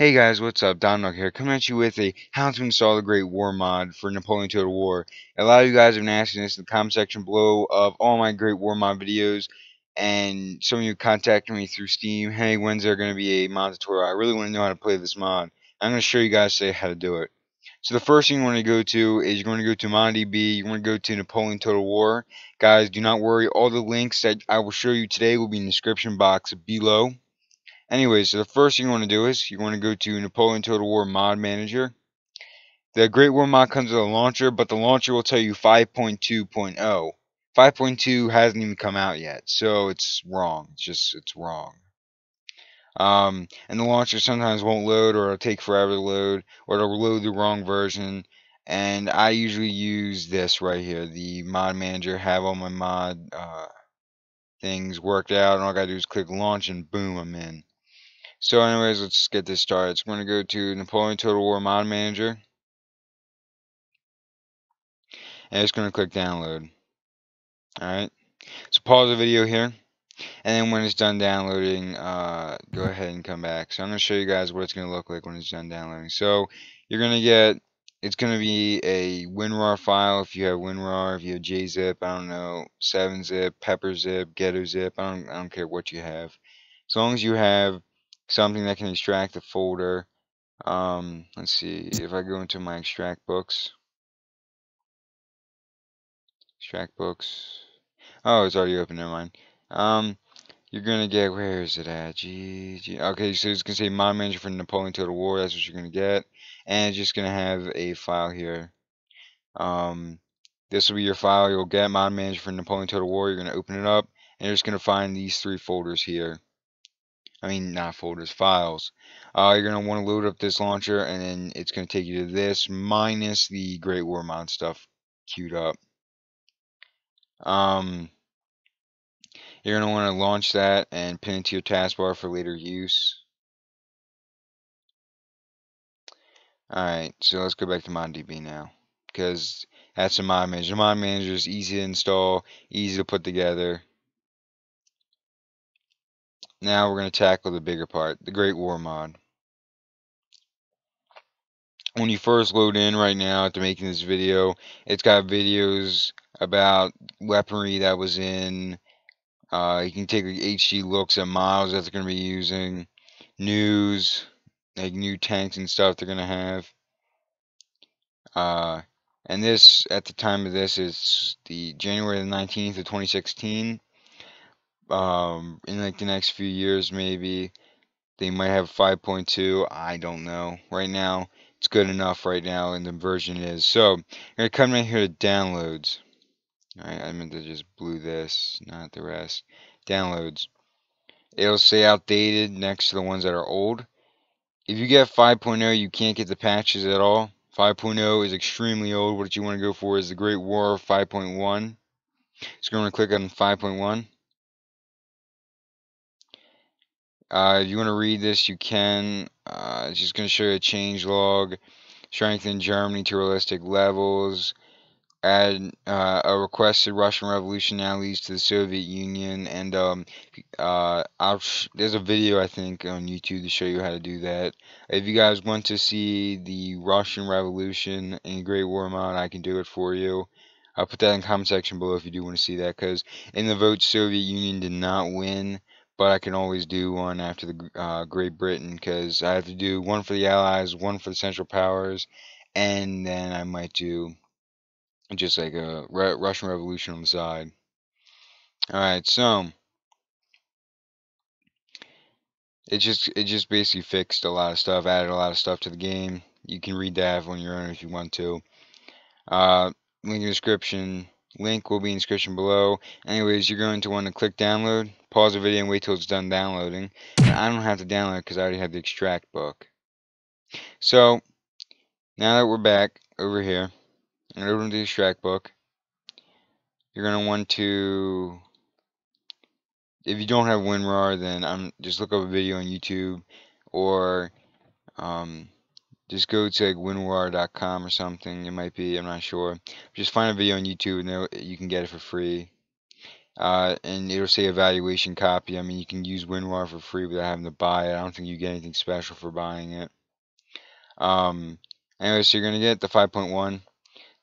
Hey guys, what's up? Dominic here, coming at you with a how to install the Great War mod for Napoleon Total War. A lot of you guys have been asking this in the comment section below of all my Great War mod videos, and some of you contacted me through Steam. Hey, when's there going to be a mod tutorial? I really want to know how to play this mod. I'm going to show you guys today how to do it. So the first thing you want to go to is you're going to go to MonDB. You want to go to Napoleon Total War. Guys, do not worry. All the links that I will show you today will be in the description box below. Anyways, so the first thing you want to do is you want to go to Napoleon Total War Mod Manager. The Great War mod comes with a launcher, but the launcher will tell you 5.2.0. 5.2 hasn't even come out yet, so it's wrong. It's wrong. And the launcher sometimes won't load, or it'll take forever to load, or it'll load the wrong version. And I usually use this right here, the Mod Manager. Have all my mod things worked out, and all I gotta do is click launch, and boom, I'm in. So anyways, let's get this started. So we're going to go to Napoleon Total War Mod Manager. And it's going to click download. Alright. So pause the video here. And then when it's done downloading, go ahead and come back. So I'm going to show you guys what it's going to look like when it's done downloading. So you're going to get, it's going to be a WinRAR file if you have WinRAR, if you have JZip, I don't know, 7-zip, PepperZip, GhettoZip, I don't care what you have. As long as you have something that can extract the folder. Let's see, if I go into my extract books, oh, it's already open, never mind. You're gonna get, where is it at? Okay, so it's gonna say Mod Manager for Napoleon Total War, that's what you're gonna get, and it's just gonna have a file here. This will be your file you'll get, Mod Manager for Napoleon Total War. You're gonna open it up, and you're just gonna find these 3 folders here. I mean, not folders, files. You're going to want to load up this launcher, and then it's going to take you to this, minus the Great War mod stuff queued up. You're going to want to launch that and pin it to your taskbar for later use. Alright, so let's go back to MonDB now, because that's a mod manager. Mod manager is easy to install, easy to put together. Now we're going to tackle the bigger part, the Great War mod. When you first load in right now after making this video, it's got videos about weaponry that was in. You can take HD looks at models that they're going to be using, news, like new tanks and stuff they're going to have. And this, at the time of this, is the January the 19th of 2016. In like the next few years, maybe they might have 5.2. I don't know. Right now, it's good enough right now, and the version is. So, I'm going to come right here to downloads. Alright, I meant to just blue this, not the rest. Downloads. It'll say outdated next to the ones that are old. If you get 5.0, you can't get the patches at all. 5.0 is extremely old. What you want to go for is the Great War 5.1. So, I'm going to click on 5.1. If you want to read this, you can. It's just going to show you a change log. Strengthen Germany to realistic levels. Add a requested Russian Revolution now leads to the Soviet Union. And there's a video, I think, on YouTube to show you how to do that. If you guys want to see the Russian Revolution in Great War mod, I can do it for you. I'll put that in the comment section below if you do want to see that, because in the vote, Soviet Union did not win. But I can always do one after the Great Britain, because I have to do one for the Allies, one for the Central Powers, and then I might do just like a Russian Revolution on the side. Alright, so it just basically fixed a lot of stuff, added a lot of stuff to the game. You can read that on your own if you want to. Link in the description. Link will be in the description below. Anyways, you're going to want to click download, pause the video, and wait till it's done downloading. And I don't have to download it because I already have the extract book. So, now that we're back over here, and open the extract book, you're going to want to, if you don't have WinRAR, then just look up a video on YouTube, or just go to like winrar.com or something. It might be, I'm not sure. Just find a video on YouTube and you can get it for free. And it'll say evaluation copy. I mean, you can use WinRAR for free without having to buy it. I don't think you get anything special for buying it. Um, anyway, so you're gonna get the 5.1.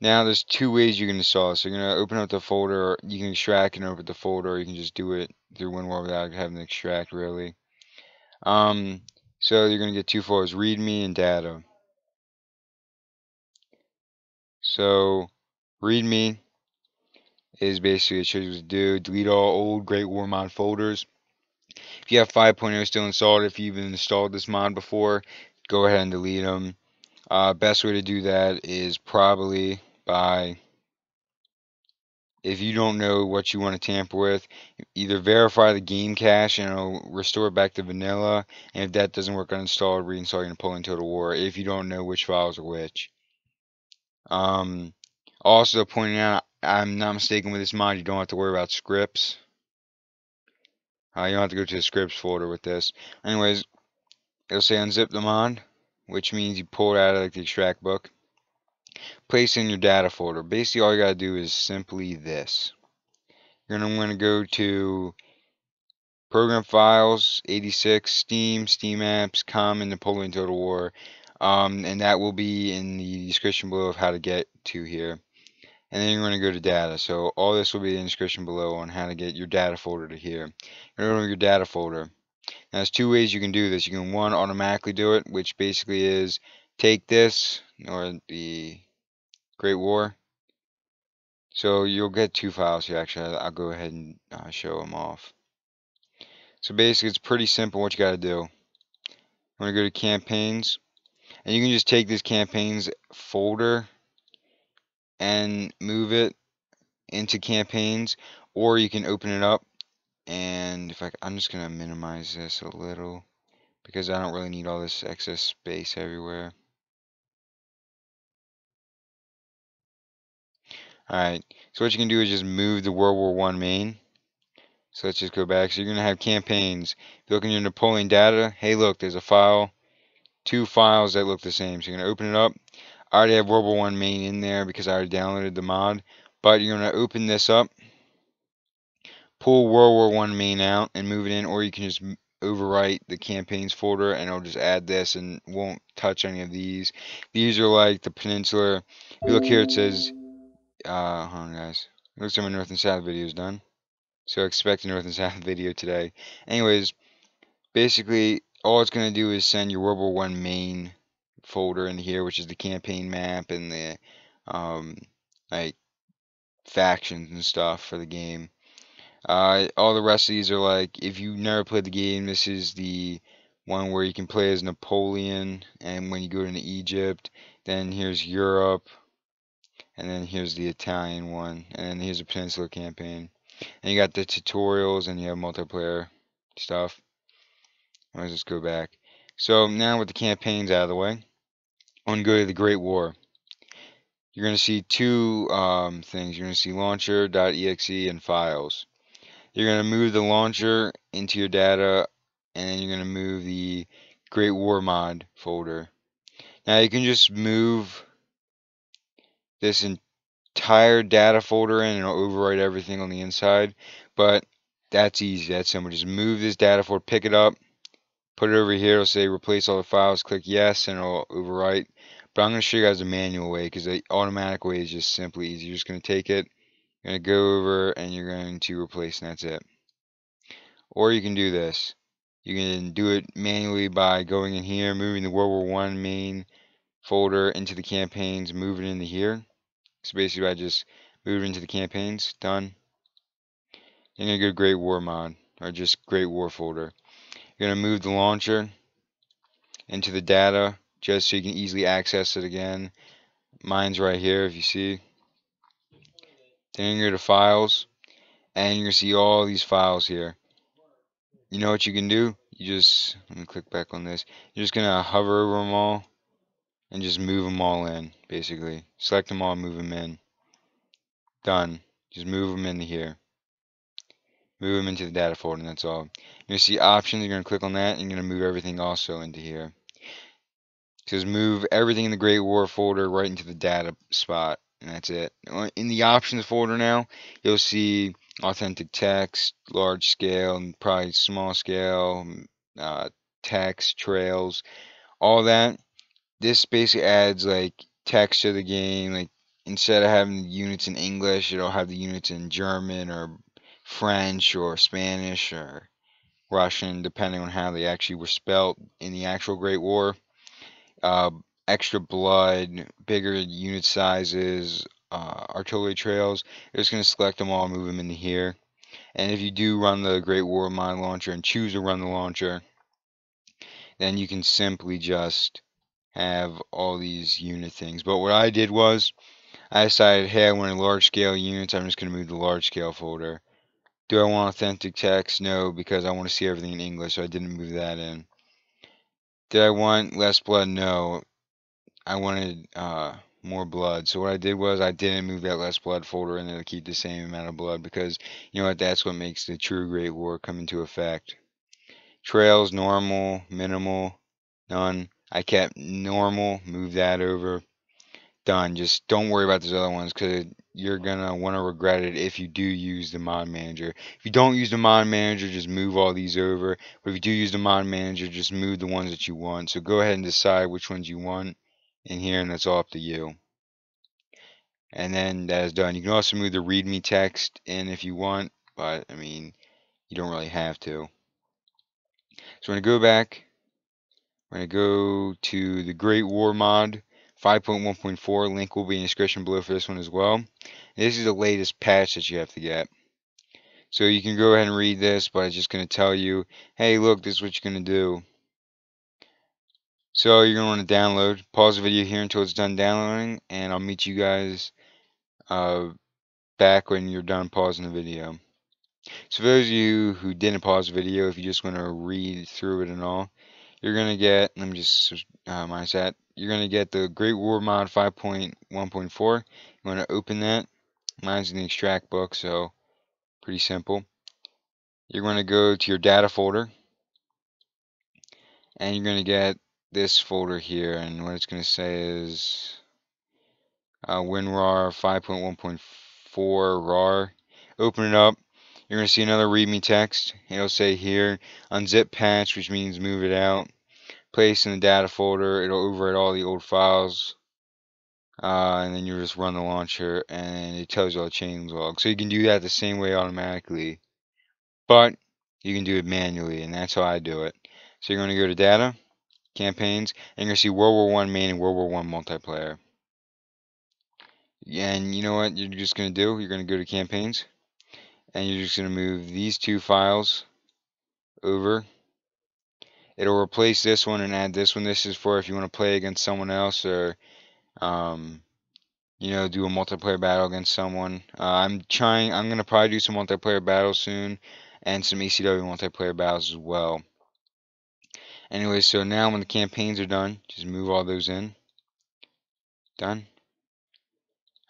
Now there's two ways you can install it. So you're gonna open up the folder. You can extract and open the folder, or you can just do it through WinRAR without having to extract really. Um, so you're gonna get two folders: README and data. So README is basically, it shows you what to do. Delete all old Great War mod folders. If you have 5.0 still installed, if you've installed this mod before, go ahead and delete them. Best way to do that is probably by, if you don't know what you want to tamper with, either verify the game cache and it'll restore it back to vanilla, and if that doesn't work, uninstall, reinstall your Napoleon Total War if you don't know which files are which. Um, Also pointing out, I'm not mistaken with this mod, you don't have to worry about scripts. You don't have to go to the scripts folder with this. Anyways, it'll say unzip the mod, which means you pull it out of like the extract book. Place in your data folder. Basically, all you gotta do is simply this. You're gonna go to Program Files, 86, Steam, Steam Apps, Common, Napoleon Total War, and that will be in the description below of how to get to here. And then you're going to go to data. So all this will be in the description below on how to get your data folder to here. You're going to go to your data folder. Now there's two ways you can do this. You can, one, automatically do it, which basically is take this, or the Great War. So you'll get two files here. Actually, I'll go ahead and show them off. So basically, it's pretty simple what you got to do. I'm going to go to campaigns, and you can just take this campaigns folder and move it into campaigns, or you can open it up. And if I'm just going to minimize this a little because I don't really need all this excess space everywhere. Alright, so what you can do is just move the World War I main. So let's just go back. So you're going to have campaigns. If you look in your Napoleon data, hey look, there's a file, two files that look the same. So you're going to open it up. I already have World War I main in there because I already downloaded the mod. But you're going to open this up, pull World War I main out and move it in, or you can just overwrite the campaigns folder and it'll just add this and won't touch any of these. These are like the Peninsular. If you look here, it says, hold on guys. It looks like my North and South video is done. So expect a North and South video today. Anyways, basically all it's going to do is send your World War I main folder in here, which is the campaign map and the like factions and stuff for the game. All the rest of these are like, if you never played the game, this is the one where you can play as Napoleon, and when you go into Egypt, then here's Europe, and then here's the Italian one, and then here's the Peninsula campaign. And you got the tutorials, and you have multiplayer stuff. Let's just go back. So now with the campaigns out of the way, I'm going to go to the Great War. You're going to see two things. You're going to see launcher.exe and files. You're going to move the launcher into your data, and then you're going to move the Great War mod folder. Now you can just move this entire data folder in and it'll overwrite everything on the inside, but that's easy, that's simple. Just move this data folder, pick it up, put it over here, it'll say replace all the files, click yes, and it'll overwrite. But I'm going to show you guys the manual way, because the automatic way is just simply easy. You're just going to take it, you're going to go over, and you're going to replace, and that's it. Or you can do this. You can do it manually by going in here, moving the World War I main folder into the campaigns, move it into here. So basically I just move it into the campaigns, done. You're going to go to Great War mod, or just Great War folder. You're going to move the launcher into the data, just so you can easily access it again. Mine's right here, if you see. Then you're going to go to files, and you're going to see all these files here. You know what you can do? You just, let me click back on this. You're just going to hover over them all and just move them all in, basically. Select them all and move them in. Done. Just move them into here. Move them into the data folder, and that's all. You're going to see options. You're going to click on that, and you're going to move everything also into here. It says move everything in the Great War folder right into the data spot, and that's it. In the options folder now, you'll see authentic text, large scale, and probably small scale, uh, text, trails, all that. This basically adds like text to the game. Like instead of having the units in English, it'll have the units in German or French or Spanish or Russian, depending on how they actually were spelt in the actual Great War. Uh, Extra blood, bigger unit sizes, artillery trails. You're just going to select them all, move them into here. And if you do run the Great War Mod launcher and choose to run the launcher, then you can simply just have all these unit things. But what I did was, I decided, hey, I want large scale units. I'm just going to move the large scale folder. Do I want authentic text? No, because I want to see everything in English, so I didn't move that in. Did I want less blood? No. I wanted more blood. So what I did was I didn't move that less blood folder in there to keep the same amount of blood because you know what? That's what makes the true Great War come into effect. Trails, normal, minimal, none. I kept normal, move that over. Done. Just don't worry about those other ones because you're gonna want to regret it if you do use the mod manager. If you don't use the mod manager, just move all these over. But if you do use the mod manager, just move the ones that you want. So go ahead and decide which ones you want in here, and that's all up to you. And then that is done. You can also move the README text in if you want, but I mean, you don't really have to. So we're gonna go back. We're going to go to the Great War mod 5.1.4. Link will be in the description below for this one as well. This is the latest patch that you have to get. So you can go ahead and read this, but it's just going to tell you, hey, look, this is what you're going to do. So you're going to want to download. Pause the video here until it's done downloading, and I'll meet you guys back when you're done pausing the video. So for those of you who didn't pause the video, if you just want to read through it and all, you're going to get, let me just minus that, you're going to get the Great War Mod 5.1.4. You want to open that. Mine's in the extract book, so pretty simple. You're going to go to your data folder, and you're going to get this folder here, and what it's going to say is WinRAR 5.1.4 RAR. Open it up. You're going to see another README text. It'll say here, unzip patch, which means move it out. Place in the data folder. It'll overwrite all the old files. And then you just run the launcher, and it tells you all the change log. So you can do that the same way automatically, but you can do it manually, and that's how I do it. So you're going to go to Data, Campaigns, and you're going to see World War I Main and World War I Multiplayer. And you know what you're just going to do? You're going to go to Campaigns, and you're just going to move these two files over. It'll replace this one and add this one. This is for if you want to play against someone else or you know, do a multiplayer battle against someone. I'm gonna probably do some multiplayer battles soon, and some ECW multiplayer battles as well. Anyway, so now when the campaigns are done, just move all those in. Done.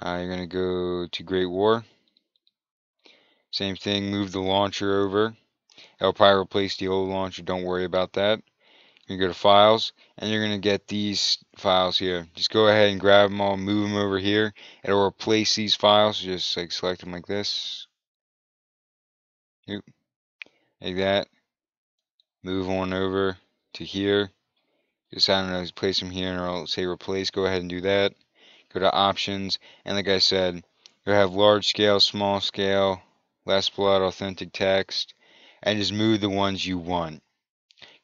You're gonna go to Great War. Same thing, move the launcher over. It'll probably replace the old launcher, don't worry about that. You're gonna go to Files, and you're gonna get these files here. Just go ahead and grab them all, move them over here. It'll replace these files, just like select them like this. Yep. Like that. Move on over to here. Just, I don't know, place them here and I'll say replace. Go ahead and do that. Go to options. And like I said, you'll have large scale, small scale, less blood, authentic text. And just move the ones you want.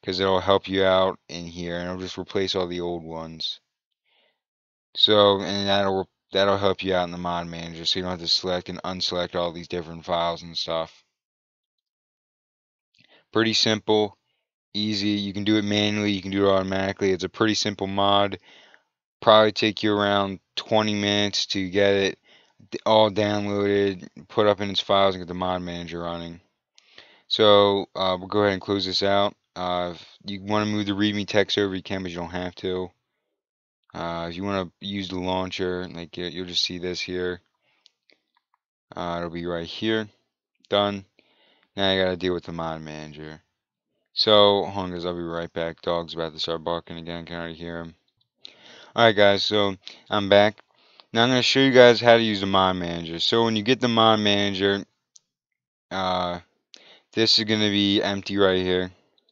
Because it'll help you out in here. And it'll just replace all the old ones. So, and that'll help you out in the mod manager. So you don't have to select and unselect all these different files and stuff. Pretty simple. Easy. You can do it manually, you can do it automatically. It's a pretty simple mod. Probably take you around 20 minutes to get it all downloaded, put up in its files, and get the mod manager running. So we'll go ahead and close this out. If you want to move the README text over, you can, but you don't have to. If you want to use the launcher, like you'll just see this here. It'll be right here. Done. Now you gotta deal with the mod manager. So, hold on, guys, I'll be right back. Dog's about to start barking again. Can already hear him. Alright, guys, so I'm back. Now I'm going to show you guys how to use the mod manager. So when you get the mod manager, Uh, this is gonna be empty right here.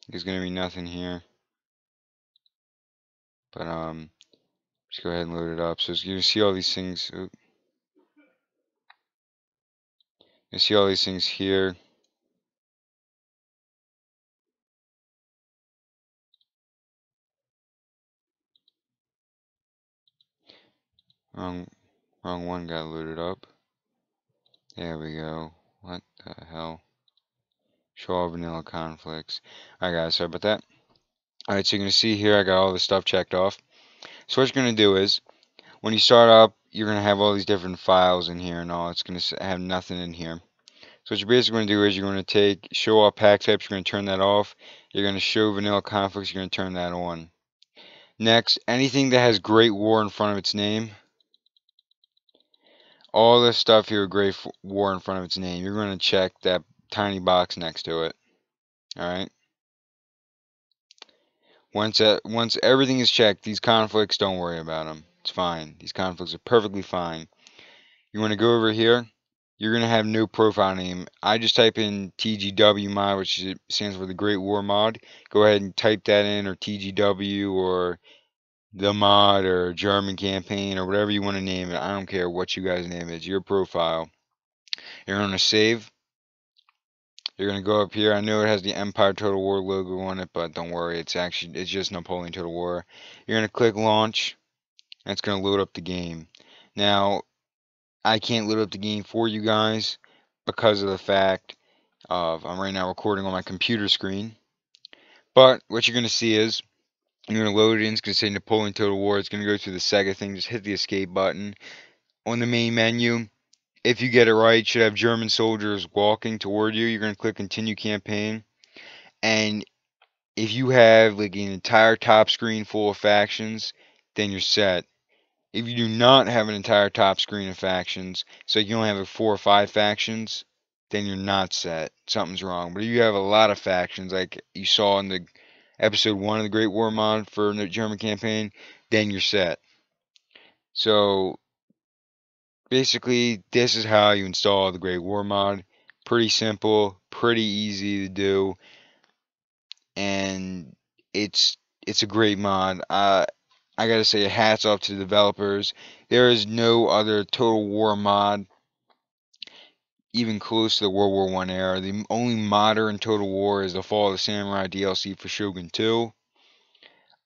There's gonna be nothing here. But just go ahead and load it up. So you see all these things. You see all these things here. Wrong, wrong one got loaded up. There we go. What the hell? Show all vanilla conflicts. Alright guys, sorry about that. Alright, so you're going to see here I got all this stuff checked off. So what you're going to do is, when you start up, you're going to have all these different files in here and all. It's going to have nothing in here. So what you're basically going to do is you're going to take show all pack types, you're going to turn that off. You're going to show vanilla conflicts, you're going to turn that on. Next, anything that has Great War in front of its name, all this stuff here, Great War in front of its name, you're going to check that tiny box next to it. Alright? Once everything is checked, these conflicts, don't worry about them. It's fine. These conflicts are perfectly fine. You want to go over here. You're going to have no profile name. I just type in TGW mod, which stands for the Great War mod. Go ahead and type that in, or TGW, or the mod, or German campaign, or whatever you want to name it. I don't care what you guys name it. It's your profile. You're going to save. You're going to go up here. I know it has the Empire Total War logo on it, but don't worry. It's just Napoleon Total War. You're going to click launch, and it's going to load up the game. Now, I can't load up the game for you guys because of the fact of I'm right now recording on my computer screen. But what you're going to see is you're going to load it in. It's going to say Napoleon Total War. It's going to go through the Sega thing. Just hit the escape button. On the main menu, if you get it right, should have German soldiers walking toward you. You're going to click Continue Campaign. And if you have like an entire top screen full of factions, then you're set. If you do not have an entire top screen of factions, so you only have like 4 or 5 factions, then you're not set. Something's wrong. But if you have a lot of factions, like you saw in the episode 1 of the Great War mod for the German campaign, then you're set. So basically, this is how you install the Great War mod. Pretty simple, pretty easy to do, and it's a great mod. I gotta say, hats off to the developers. There is no other Total War mod even close to the World War I era. The only modern Total War is the Fall of the Samurai DLC for Shogun 2.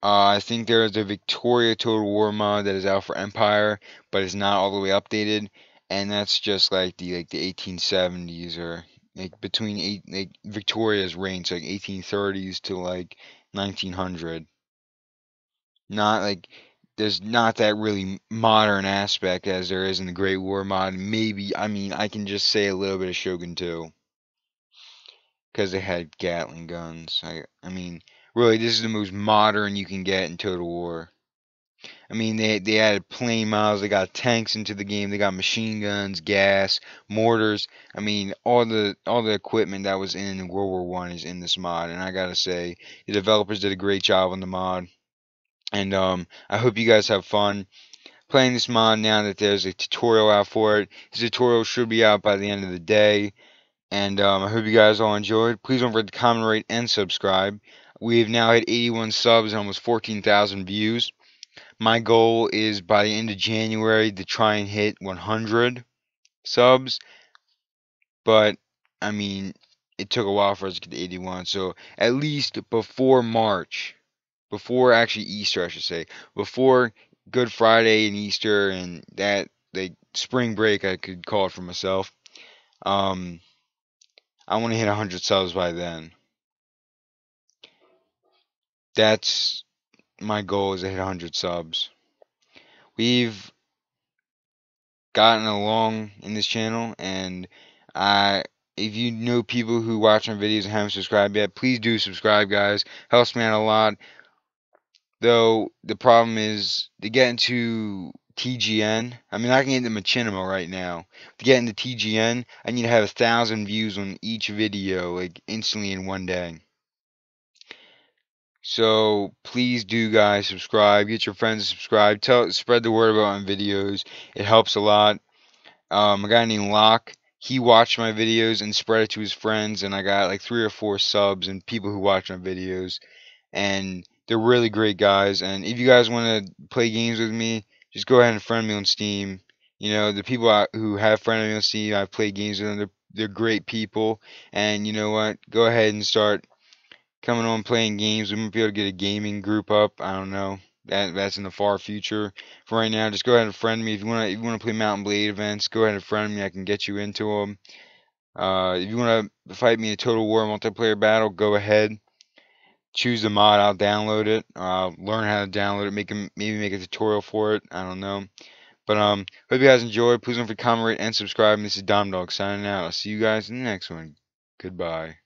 I think there is a Victoria Total War mod that is out for Empire, but it's not all the way updated, and that's just like the 1870s, or like Victoria's reign, so like 1830s to like 1900. Not like there's not that really modern aspect as there is in the Great War mod. Maybe, I mean, I can just say a little bit of Shogun 2 because they had Gatling guns. I mean, really, this is the most modern you can get in Total War. I mean, they added plane models, they got tanks into the game, they got machine guns, gas, mortars. I mean, all the equipment that was in World War One is in this mod, and I gotta say, the developers did a great job on the mod. And I hope you guys have fun playing this mod now that there's a tutorial out for it. This tutorial should be out by the end of the day. And I hope you guys all enjoyed. Please don't forget to comment, rate, and subscribe. We have now hit 81 subs and almost 14,000 views. My goal is by the end of January to try and hit 100 subs. But, I mean, it took a while for us to get to 81. So, at least before March, before actually Easter, I should say, before Good Friday and Easter and that like spring break, I could call it for myself. I want to hit 100 subs by then. That's my goal, is to hit 100 subs. We've gotten along in this channel, and if you know people who watch my videos and haven't subscribed yet, please do subscribe, guys. Helps me out a lot. Though the problem is to get into TGN. I mean, I can get into Machinima right now. To get into TGN, I need to have 1,000 views on each video, like instantly in one day. So please do, guys, subscribe. Get your friends to subscribe. Spread the word about my videos. It helps a lot. A guy named Locke, he watched my videos and spread it to his friends, and I got like 3 or 4 subs and people who watch my videos, and they're really great guys. And if you guys want to play games with me, just go ahead and friend me on Steam. You know, the people who have friended me on Steam, I've played games with them. They're great people, and you know what? Go ahead and start coming on playing games. We might be able to get a gaming group up. I don't know. That's in the far future. For right now, just go ahead and friend me. If you wanna play Mountain Blade events, go ahead and friend me. I can get you into them. If you wanna fight me in a Total War multiplayer battle, go ahead. Choose the mod. I'll download it. Learn how to download it. Maybe make a tutorial for it. I don't know. But hope you guys enjoyed. Please don't forget to comment, rate, and subscribe. And this is Dom Dog signing out. I'll see you guys in the next one. Goodbye.